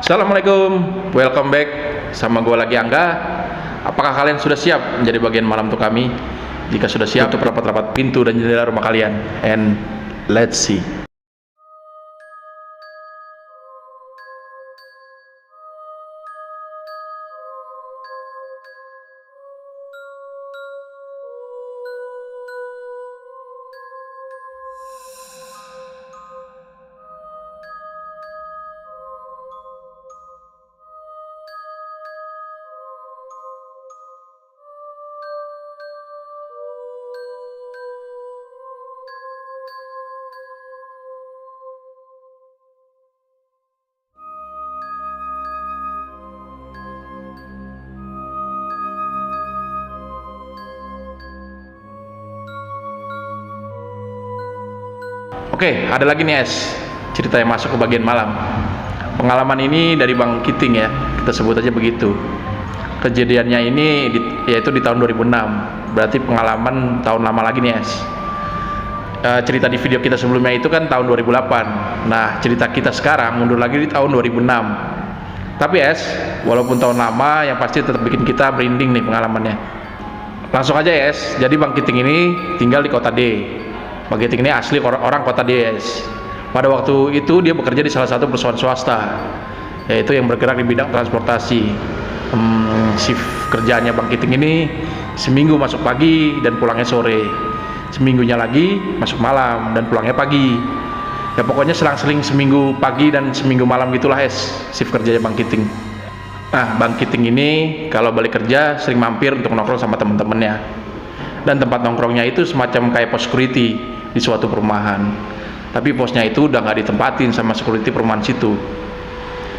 Assalamualaikum, welcome back sama gue lagi Angga. Apakah kalian sudah siap menjadi bagian malam untuk kami? Jika sudah siap, tutup rapat-rapat pintu dan jendela rumah kalian. And let's see. Oke, ada lagi nih cerita yang masuk ke bagian malam. Pengalaman ini dari Bang Kiting ya, kita sebut aja begitu. Kejadiannya ini yaitu di tahun 2006. Berarti pengalaman tahun lama lagi nih cerita di video kita sebelumnya itu kan tahun 2008. Nah, cerita kita sekarang mundur lagi di tahun 2006. Tapi walaupun tahun lama, yang pasti tetap bikin kita merinding nih pengalamannya. Langsung aja jadi Bang Kiting ini tinggal di kota D. Bang Kiting ini asli orang kota D. Pada waktu itu dia bekerja di salah satu perusahaan swasta, yaitu yang bergerak di bidang transportasi. Shift kerjaannya Bang Kiting ini seminggu masuk pagi dan pulangnya sore, seminggunya lagi masuk malam dan pulangnya pagi. Ya pokoknya selang-seling seminggu pagi dan seminggu malam gitulah shift kerjanya Bang Kiting. Nah, Bang Kiting ini kalau balik kerja sering mampir untuk nongkrong sama temen-temennya. Dan tempat nongkrongnya itu semacam kayak pos security di suatu perumahan. Tapi posnya itu udah nggak ditempatin sama security perumahan situ.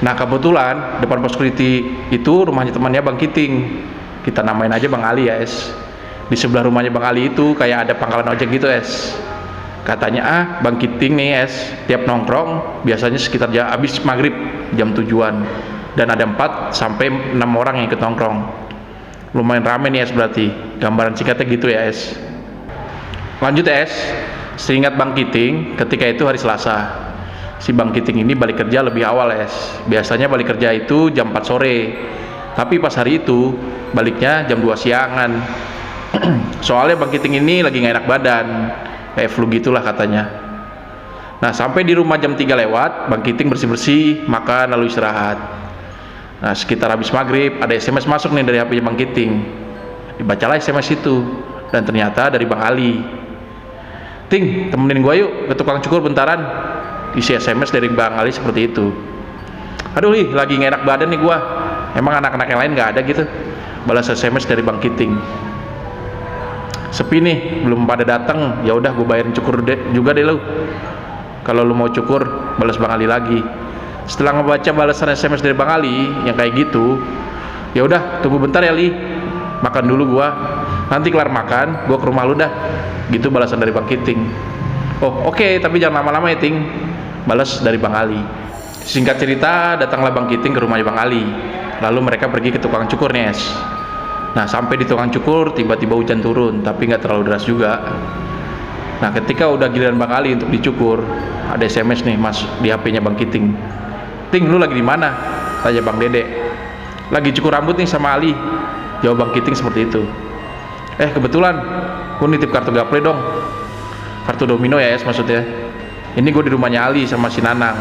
Nah, kebetulan depan pos security itu rumahnya temannya Bang Kiting. Kita namain aja Bang Ali ya Di sebelah rumahnya Bang Ali itu kayak ada pangkalan ojek gitu Katanya Bang Kiting nih tiap nongkrong biasanya sekitar habis maghrib jam 7-an. Dan ada 4 sampai 6 orang yang ikut nongkrong. Lumayan rame nih berarti. Gambaran singkatnya gitu ya Lanjut seingat Bang Kiting, ketika itu hari Selasa. Si Bang Kiting ini balik kerja lebih awal Biasanya balik kerja itu jam 4 sore. Tapi pas hari itu baliknya jam 2 siangan. Soalnya Bang Kiting ini lagi gak enak badan, kayak flu gitulah katanya. Nah, sampai di rumah jam 3 lewat, Bang Kiting bersih-bersih, makan lalu istirahat. Nah, sekitar habis maghrib ada SMS masuk nih dari HP Bang Kiting. Dibacalah SMS itu, dan ternyata dari Bang Ali. Ting, temenin gua yuk ke tukang cukur bentaran. Isi SMS dari Bang Ali seperti itu. Aduh lagi gak enak badan nih gua. Emang anak-anak yang lain gak ada gitu? Balas SMS dari Bang Kiting. Sepi nih, belum pada datang. Ya udah, gua bayarin cukur juga deh lu. Kalau lu mau cukur, balas Bang Ali lagi. Setelah ngebaca balasan SMS dari Bang Ali yang kayak gitu, ya udah tunggu bentar ya Li, makan dulu gua, nanti kelar makan gua ke rumah lu dah. Gitu balasan dari Bang Kiting. Oh oke, tapi jangan lama-lama ya Ting, balas dari Bang Ali. Singkat cerita, datanglah Bang Kiting ke rumahnya Bang Ali. Lalu mereka pergi ke tukang cukur nih Nah, sampai di tukang cukur tiba-tiba hujan turun, tapi nggak terlalu deras juga. Nah, ketika udah giliran Bang Ali untuk dicukur, ada SMS nih mas di HP-nya Bang Kiting. Ting, lu lagi di mana? Tanya Bang Dede. Lagi cukur rambut nih sama Ali. Jawab Bang Kiting seperti itu. Kebetulan gue nitip kartu gaple dong. Kartu domino ya maksudnya. Ini gue di rumahnya Ali sama si Nanang.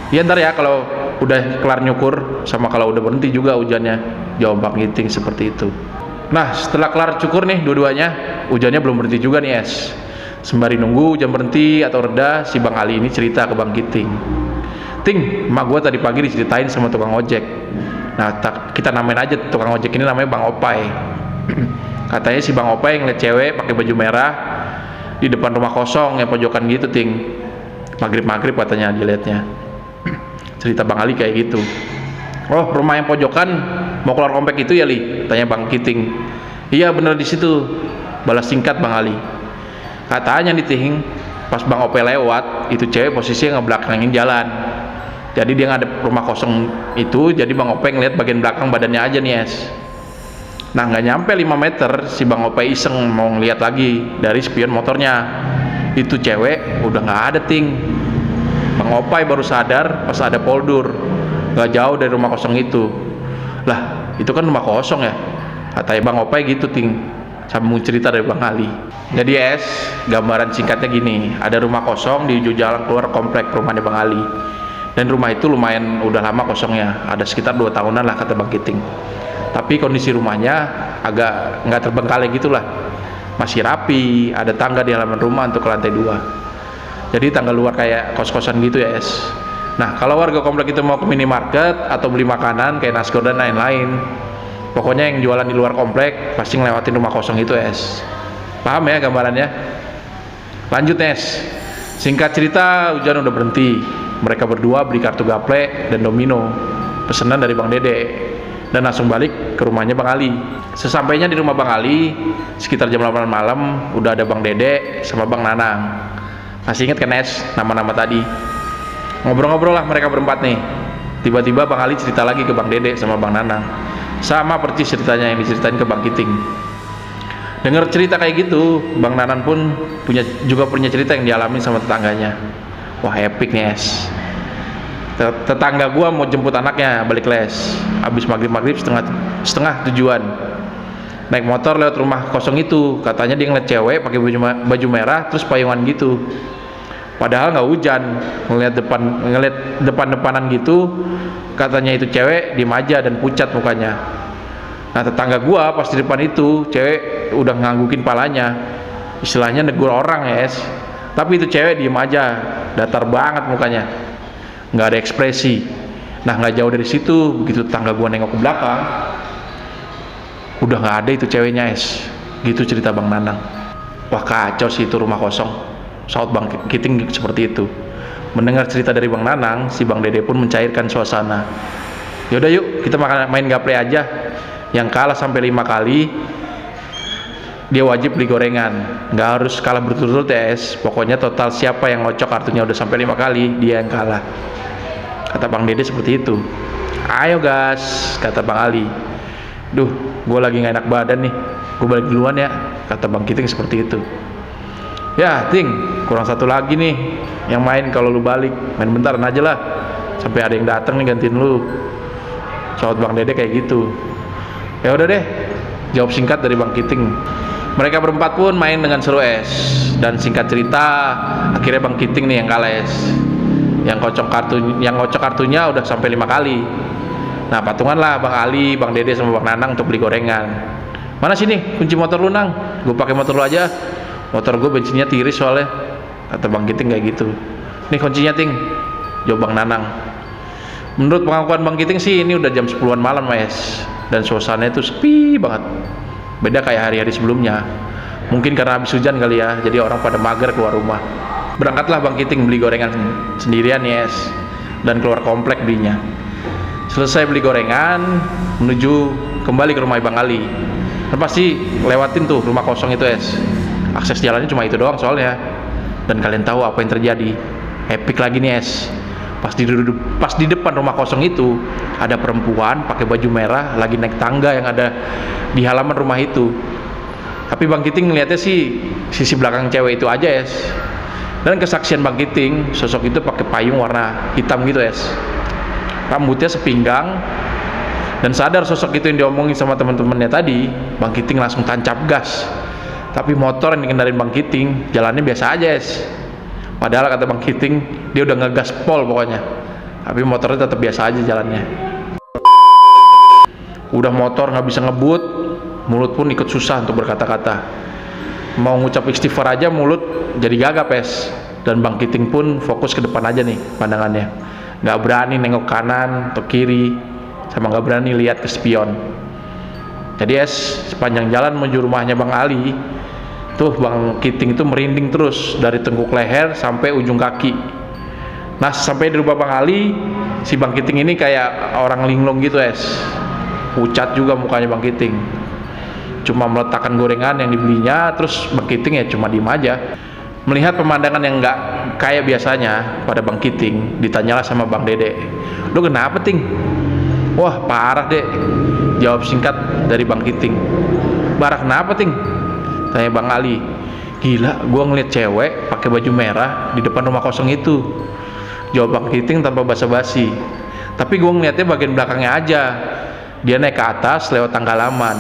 Ya ntar ya kalau udah kelar nyukur, sama kalau udah berhenti juga hujannya. Jawab Bang Kiting seperti itu. Nah, setelah kelar cukur nih dua-duanya, hujannya belum berhenti juga nih Sembari nunggu hujan berhenti atau reda, si Bang Ali ini cerita ke Bang Kiting. Ting, emak gue tadi pagi diceritain sama tukang ojek. Nah, kita namain aja tukang ojek ini namanya Bang Opai. Katanya si Bang Opai ngeliat cewek pakai baju merah di depan rumah kosong yang pojokan gitu Ting. Maghrib katanya dilihatnya. Cerita Bang Ali kayak gitu. Oh, rumah yang pojokan mau keluar komplek itu ya Li? Tanya Bang Kiting. Iya bener di situ. Balas singkat Bang Ali. Katanya nih Ting, pas Bang Opai lewat, itu cewek posisinya ngebelakangin jalan. Jadi dia ngadep rumah kosong itu, jadi Bang Opai ngeliat bagian belakang badannya aja nih Nah, nggak nyampe 5 meter, si Bang Opai iseng mau ngeliat lagi dari spion motornya. Itu cewek udah nggak ada Ting. Bang Opai baru sadar pas ada poldur. nggak jauh dari rumah kosong itu. Lah, itu kan rumah kosong ya, katanya Bang Opai gitu, Ting. Sambung cerita dari Bang Ali. Jadi gambaran singkatnya gini, ada rumah kosong di ujung jalan keluar komplek rumahnya Bang Ali. Dan rumah itu lumayan udah lama kosongnya, ada sekitar 2 tahunan lah kata Bang Kiting. Tapi kondisi rumahnya agak nggak terbengkalai gitulah, masih rapi, ada tangga di halaman rumah untuk ke lantai 2. Jadi tangga luar kayak kos-kosan gitu ya Nah, kalau warga komplek itu mau ke minimarket atau beli makanan kayak nasgor dan lain-lain, pokoknya yang jualan di luar komplek pasti ngelewatin rumah kosong itu Paham ya gambarannya? Lanjut singkat cerita, hujan udah berhenti. Mereka berdua beli kartu gaple dan domino pesanan dari Bang Dede dan langsung balik ke rumahnya Bang Ali. Sesampainya di rumah Bang Ali sekitar jam 8 malam, udah ada Bang Dede sama Bang Nanang. Masih inget kan nama-nama tadi? Ngobrol-ngobrol lah mereka berempat nih. Tiba-tiba Bang Ali cerita lagi ke Bang Dede sama Bang Nanang, sama persis ceritanya yang diceritain ke Bang Kiting. Dengar cerita kayak gitu, Bang Nanan pun juga punya cerita yang dialami sama tetangganya. Wah, epic nih Tetangga gua mau jemput anaknya balik les, habis maghrib setengah tujuan. Naik motor lewat rumah kosong itu, katanya dia ngeliat cewek pakai baju merah terus payungan gitu. Padahal nggak hujan, ngeliat depan-depanan gitu, katanya itu cewek diem aja dan pucat mukanya. Nah, tetangga gua pas di depan itu cewek udah nganggukin palanya, istilahnya negur orang tapi itu cewek diem aja, datar banget mukanya, nggak ada ekspresi. Nah, nggak jauh dari situ, begitu tetangga gua nengok ke belakang, udah nggak ada itu ceweknya gitu cerita Bang Nanang. Wah, kacau sih itu rumah kosong, saut Bang Kiting seperti itu. Mendengar cerita dari Bang Nanang, si Bang Dede pun mencairkan suasana. Yaudah yuk kita main gaple aja. Yang kalah sampai 5 kali dia wajib beli gorengan, nggak harus kalah berturut-turut pokoknya total siapa yang ngocok kartunya udah sampai 5 kali dia yang kalah, kata Bang Dede seperti itu. Ayo gas, kata Bang Ali. Duh, gue lagi nggak enak badan nih, gue balik duluan ya, kata Bang Kiting seperti itu. Ya Ting, kurang satu lagi nih yang main, kalau lu balik main bentaran aja lah sampai ada yang datang nih gantiin lu, saut Bang Dede kayak gitu. Ya udah deh, jawab singkat dari Bang Kiting. Mereka berempat pun main dengan seru dan singkat cerita akhirnya Bang Kiting nih yang kalah yang ngocok kartunya udah sampai 5 kali. Nah, patungan lah Bang Ali, Bang Dede sama Bang Nanang untuk beli gorengan. Mana sini kunci motor lu Nang, gue pakai motor lu aja, motor gue bensinnya tiris soalnya, kata Bang Kiting kayak gitu. Nih kuncinya Ting, jawab Bang Nanang. Menurut pengakuan Bang Kiting sih ini udah jam 10-an malam dan suasananya itu sepi banget, beda kayak hari-hari sebelumnya. Mungkin karena habis hujan kali ya, jadi orang pada mager keluar rumah. Berangkatlah Bang Kiting beli gorengan sendirian dan keluar komplek belinya. Selesai beli gorengan, menuju kembali ke rumah Bang Ali. Dan pasti lewatin tuh rumah kosong itu akses jalannya cuma itu doang soalnya. Dan kalian tahu apa yang terjadi? Epic lagi nih Pas di depan rumah kosong itu ada perempuan pakai baju merah lagi naik tangga yang ada di halaman rumah itu. Tapi Bang Kiting ngeliatnya sih sisi belakang cewek itu aja Dan kesaksian Bang Kiting, sosok itu pakai payung warna hitam gitu rambutnya sepinggang. Dan sadar sosok itu yang diomongin sama teman-temannya tadi, Bang Kiting langsung tancap gas. Tapi motor yang dikendalin Bang Kiting jalannya biasa aja Padahal kata Bang Kiting dia udah ngegas pol pokoknya, tapi motornya tetap biasa aja jalannya. Udah motor nggak bisa ngebut, mulut pun ikut susah untuk berkata-kata. Mau ngucap istighfar aja mulut jadi gagap Dan Bang Kiting pun fokus ke depan aja nih pandangannya, nggak berani nengok kanan atau kiri, sama nggak berani lihat ke spion. Jadi sepanjang jalan menuju rumahnya Bang Ali tuh Bang Kiting itu merinding terus dari tengkuk leher sampai ujung kaki. Nah, sampai di rumah Bang Ali, si Bang Kiting ini kayak orang linglung gitu pucat juga mukanya Bang Kiting, cuma meletakkan gorengan yang dibelinya, terus Bang Kiting cuma diem aja melihat pemandangan yang nggak kayak biasanya pada Bang Kiting. Ditanyalah sama Bang Dede, lu kenapa Ting? Wah, parah Dek, jawab singkat dari Bang Kiting. Parah kenapa Ting? Tanya Bang Ali. Gila, gua ngeliat cewek pakai baju merah di depan rumah kosong itu, jawab Bang Kiting tanpa basa-basi. Tapi gue ngeliatnya bagian belakangnya aja. Dia naik ke atas lewat tangga halaman.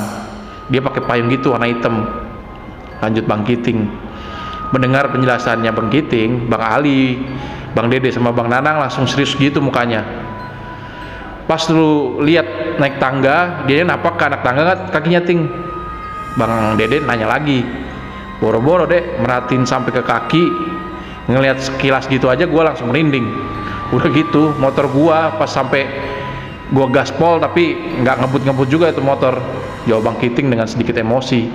Dia pakai payung gitu warna hitam. Lanjut Bang Kiting. Mendengar penjelasannya Bang Kiting, Bang Ali, Bang Dede sama Bang Nanang langsung serius gitu mukanya. Pas lu lihat naik tangga, dia napak ke anak tangga kan kakinya Ting. Bang Dede nanya lagi. Boro-boro deh merhatiin sampai ke kaki. Ngelihat sekilas gitu aja gua langsung merinding. Udah gitu motor gua pas sampai gua gaspol tapi nggak ngebut-ngebut juga itu motor. Jawab Bang Kiting dengan sedikit emosi.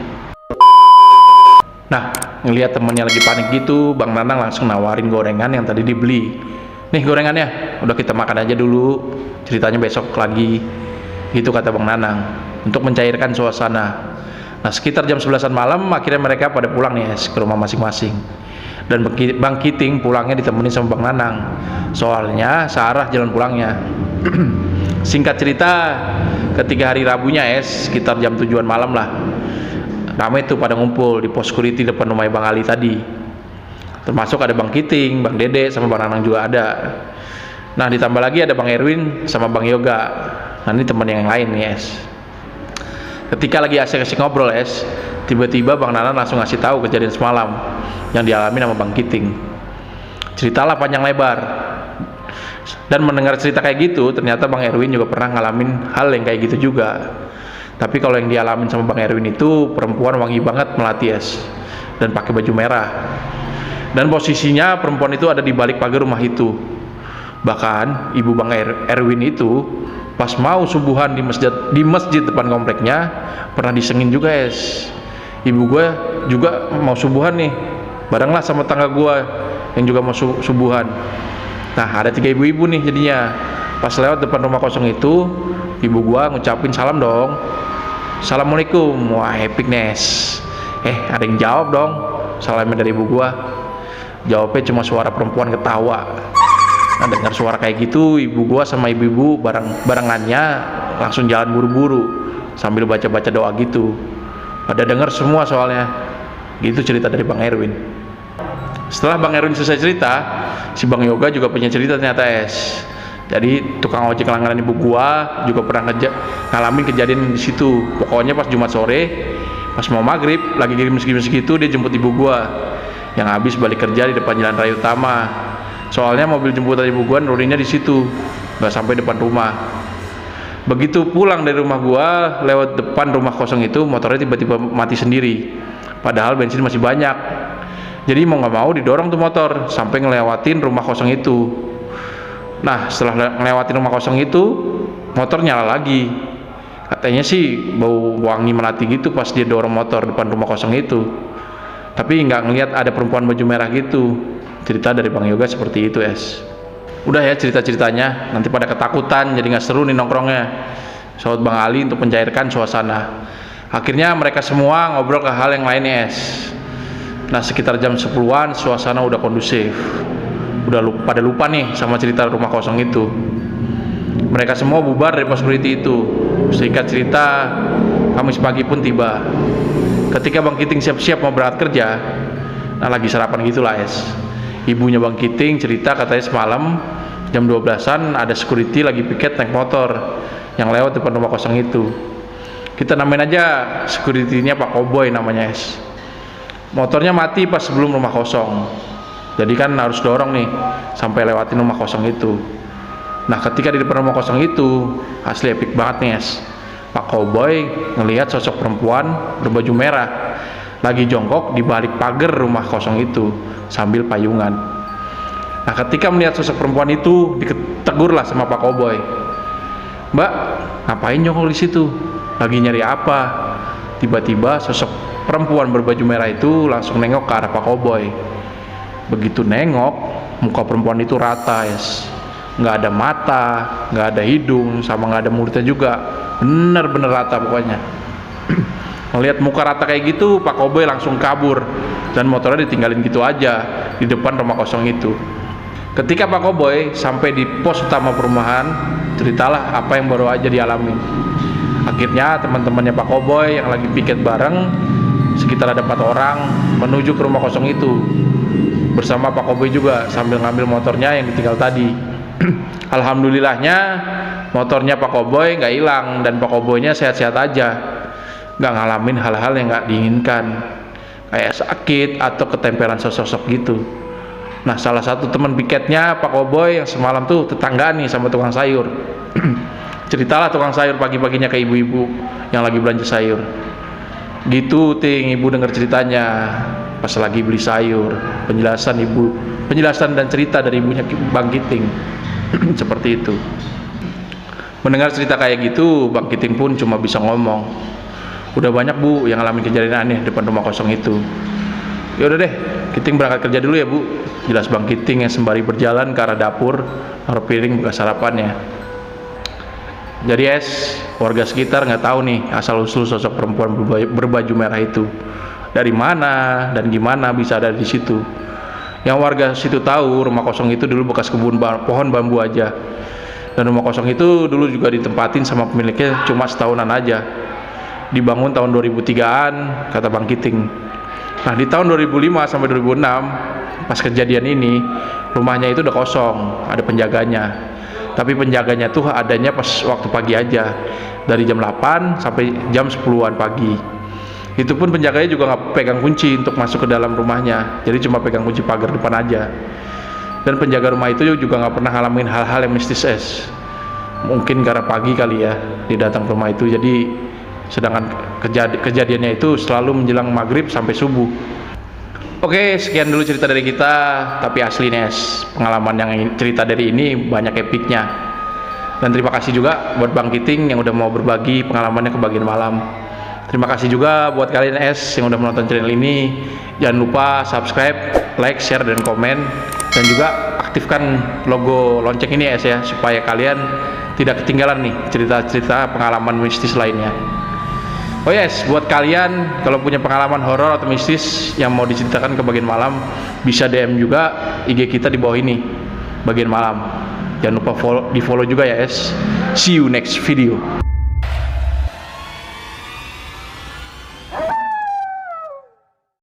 Nah, ngelihat temennya lagi panik gitu, Bang Nanang langsung nawarin gorengan yang tadi dibeli. Nih gorengannya, udah kita makan aja dulu, ceritanya besok lagi. Gitu kata Bang Nanang, untuk mencairkan suasana. Nah, sekitar jam 11-an malam, akhirnya mereka pada pulang nih ke rumah masing-masing. Dan Bang Kiting pulangnya ditemenin sama Bang Nanang. Soalnya searah jalan pulangnya. Singkat cerita, ketika hari Rabunya sekitar jam 7-an malam lah, ramai tuh pada ngumpul di pos security depan rumah Bang Ali tadi. Termasuk ada Bang Kiting, Bang Dede, sama Bang Nanang juga ada. Nah, ditambah lagi ada Bang Erwin sama Bang Yoga. Nah, ini teman yang lain nih Ketika lagi asik-asik ngobrol tiba-tiba Bang Nanang langsung ngasih tahu kejadian semalam yang dialami sama Bang Kiting. Ceritalah panjang lebar. Dan mendengar cerita kayak gitu, ternyata Bang Erwin juga pernah ngalamin hal yang kayak gitu juga. Tapi kalau yang dialamin sama Bang Erwin itu perempuan wangi banget melati dan pakai baju merah. Dan posisinya perempuan itu ada di balik pagar rumah itu. Bahkan ibu Bang Erwin itu pas mau subuhan di masjid depan kompleknya pernah disengin juga Ibu gue juga mau subuhan nih, barenglah sama tangga gue yang juga mau subuhan. Nah, ada 3 ibu-ibu nih jadinya. Pas lewat depan rumah kosong itu, ibu gua ngucapin salam dong. Assalamualaikum. Wah, epic Nes. Ada yang jawab dong salamnya dari ibu gua. Jawabnya cuma suara perempuan ketawa. Nah, dengar suara kayak gitu, ibu gua sama ibu-ibu barengannya langsung jalan buru-buru sambil baca-baca doa gitu. Pada dengar semua soalnya. Gitu cerita dari Bang Erwin. Setelah Bang Erwin selesai cerita, si Bang Yoga juga punya cerita ternyata Jadi tukang ojek langganan ibu gua juga pernah ngalamin kejadian di situ. Pokoknya pas Jumat sore, pas mau maghrib, lagi gerimis-gerimis gitu, dia jemput ibu gua yang habis balik kerja di depan jalan raya utama. Soalnya mobil jemputan ibu gua nuruninnya di situ, nggak sampai depan rumah. Begitu pulang dari rumah gua, lewat depan rumah kosong itu, motornya tiba-tiba mati sendiri. Padahal bensin masih banyak. Jadi mau nggak mau didorong tuh motor sampai ngelewatin rumah kosong itu. Nah, setelah ngelewatin rumah kosong itu, motor nyala lagi. Katanya sih bau wangi melati gitu pas dia dorong motor depan rumah kosong itu. Tapi nggak ngelihat ada perempuan baju merah gitu. Cerita dari Bang Yoga seperti itu Udah cerita-ceritanya, nanti pada ketakutan jadi nggak seru nih nongkrongnya. Sahabat Bang Ali untuk mencairkan suasana. Akhirnya mereka semua ngobrol ke hal yang lainnya Nah, sekitar jam 10-an suasana udah kondusif. Udah pada lupa nih sama cerita rumah kosong itu. Mereka semua bubar dari pos security itu. Singkat cerita, Kamis pagi pun tiba. Ketika Bang Kiting siap-siap mau berangkat kerja, nah lagi sarapan gitulah Ibunya Bang Kiting cerita katanya semalam jam 12-an ada security lagi piket naik motor yang lewat depan rumah kosong itu. Kita namain aja security-nya Pak Cowboy namanya Motornya mati pas sebelum rumah kosong. Jadi kan harus dorong nih sampai lewatin rumah kosong itu. Nah, ketika di depan rumah kosong itu, asli epic banget nih Pak Cowboy ngelihat sosok perempuan berbaju merah lagi jongkok di balik pagar rumah kosong itu sambil payungan. Nah, ketika melihat sosok perempuan itu, ditegurlah sama Pak Cowboy. "Mbak, ngapain jongkok di situ? Lagi nyari apa?" Tiba-tiba sosok perempuan berbaju merah itu langsung nengok ke arah Pak Cowboy. Begitu nengok, muka perempuan itu rata nggak ada mata, nggak ada hidung, sama nggak ada mulutnya juga, bener-bener rata pokoknya. Ngelihat muka rata kayak gitu, Pak Cowboy langsung kabur dan motornya ditinggalin gitu aja di depan rumah kosong itu. Ketika Pak Cowboy sampai di pos utama perumahan, ceritalah apa yang baru aja dialami. Akhirnya teman-temannya Pak Cowboy yang lagi piket bareng, sekitar ada 4 orang, menuju ke rumah kosong itu bersama Pak Cowboy juga sambil ngambil motornya yang ditinggal tadi. Alhamdulillahnya motornya Pak Koboy nggak hilang dan Pak Koboynya sehat-sehat aja, nggak ngalamin hal-hal yang nggak diinginkan kayak sakit atau ketempelan sosok gitu. Nah, salah satu teman piketnya Pak Koboy yang semalam tuh tetanggaan nih sama tukang sayur. Ceritalah tukang sayur pagi-paginya ke ibu-ibu yang lagi belanja sayur. Gitu ting, ibu dengar ceritanya pas lagi beli sayur. Penjelasan dan cerita dari ibunya Bang Kiting. Seperti itu. Mendengar cerita kayak gitu, Bang Kiting pun cuma bisa ngomong, udah banyak bu yang ngalamin kejadian aneh depan rumah kosong itu. Ya udah deh, Kiting berangkat kerja dulu ya bu. Jelas Bang Kiting yang sembari berjalan ke arah dapur naruh piring bekas sarapannya. Jadi warga sekitar nggak tahu nih asal usul sosok perempuan berbaju merah itu dari mana dan gimana bisa ada di situ. Yang warga situ tahu rumah kosong itu dulu bekas kebun pohon bambu aja, dan rumah kosong itu dulu juga ditempatin sama pemiliknya cuma setahunan aja. Dibangun tahun 2003-an kata Bang Kiting. Nah, di tahun 2005 sampai 2006 pas kejadian ini rumahnya itu udah kosong, ada penjaganya. Tapi penjaganya tuh adanya pas waktu pagi aja, dari jam 8 sampai jam 10-an pagi. Itu pun penjaganya juga nggak pegang kunci untuk masuk ke dalam rumahnya, jadi cuma pegang kunci pagar depan aja. Dan penjaga rumah itu juga nggak pernah ngalamin hal-hal yang mistis mungkin karena pagi kali ya dia datang ke rumah itu. Jadi sedangkan kejadiannya itu selalu menjelang maghrib sampai subuh. Oke, sekian dulu cerita dari kita. Tapi asli pengalaman yang cerita dari ini banyak epicnya. Dan terima kasih juga buat Bang Kiting yang udah mau berbagi pengalamannya ke bagian malam. Terima kasih juga buat kalian yang udah menonton channel ini. Jangan lupa subscribe, like, share, dan komen. Dan juga aktifkan logo lonceng ini ya, supaya kalian tidak ketinggalan nih cerita-cerita pengalaman mistis lainnya. Oh buat kalian kalau punya pengalaman horor atau mistis yang mau diceritakan ke bagian malam, bisa DM juga IG kita di bawah ini, bagian malam. Jangan lupa di follow juga ya. See you next video.